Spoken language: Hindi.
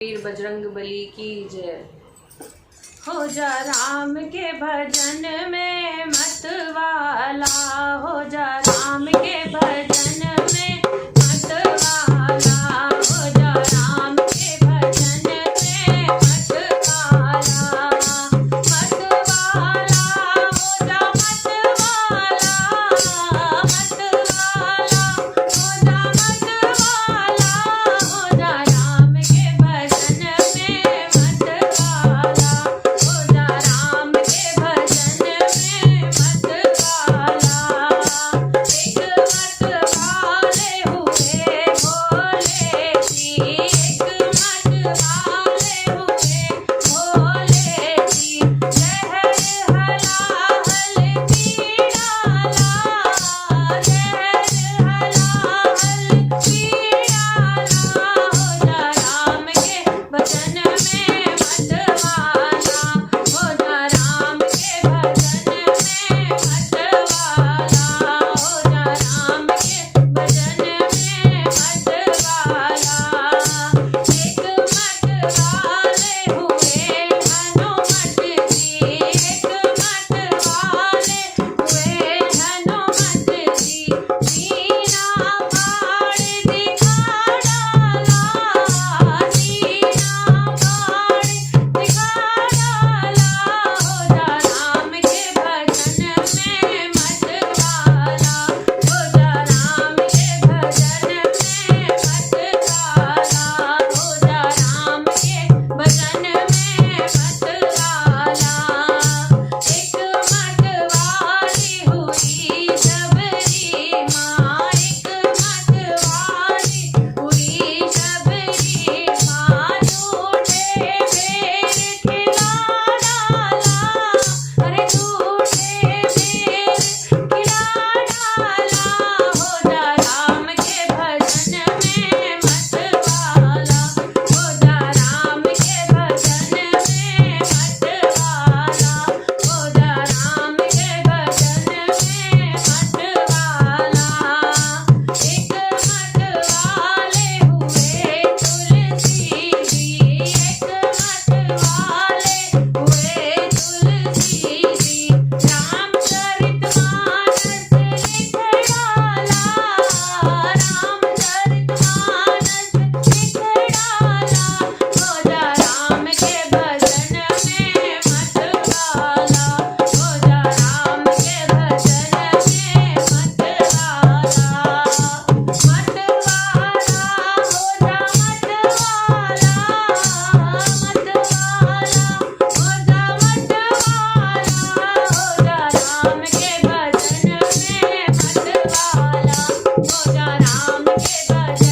वीर बजरंग बली की जय। हो जा राम के भजन में मत वाला, हो जा राम के भजन में मत वाला, हो जा राम के भजन में मत वाला, मत वाला, हो जा मत वाला, मत वाला, हो जा मत वाला, हो जा राम के भजन में मत वाला, हो जा राम के भजन में मत वाला। एक मत वाले हुए भोले जी, एक मत वाले हुए भोले जी, जहर हलाहल पी डाला, जहर हलाहल पी डाला, हो जा राम के भजन में मत वाला, हो जा राम के भजन में मत वाला, हो जा राम के भजन में मत वाला। एक मत वाले हुए हनुमत जी, एक मत वाले हुए हनुमत जी, सीना फाड़ दिखा डाला, सीना फाड़ दिखा डाला, हो जा राम के भजन में मत वाला, हो जा राम के भजन में मत वाला, हो जा राम के भजन में मत वाला। एक मत वाली हुई शबरी माँ, एक मत वाली हुई शबरी माँ, झूठे बेर खिला डाला, अरे झूठे बेर खिला डाला, हो जा राम के भजन में मत वाला, हो जा राम के भजन में मत वाला, हो जा राम के भजन में मत वाला। एक मत वाले हुए तुलसी जी, एक मत वाले हुए तुलसी जी, रामचरितमानस लिख डाला, रामचरितमानस लिख डाला, हो जा राम के भजन में मत वाला, हो जा राम के भजन में मत वाला, मत वाला, हो जा मत वाला, मत वाला, हो जा मत वाला, हो जा राम के भजन में मत वाला, हो जा राम के भजन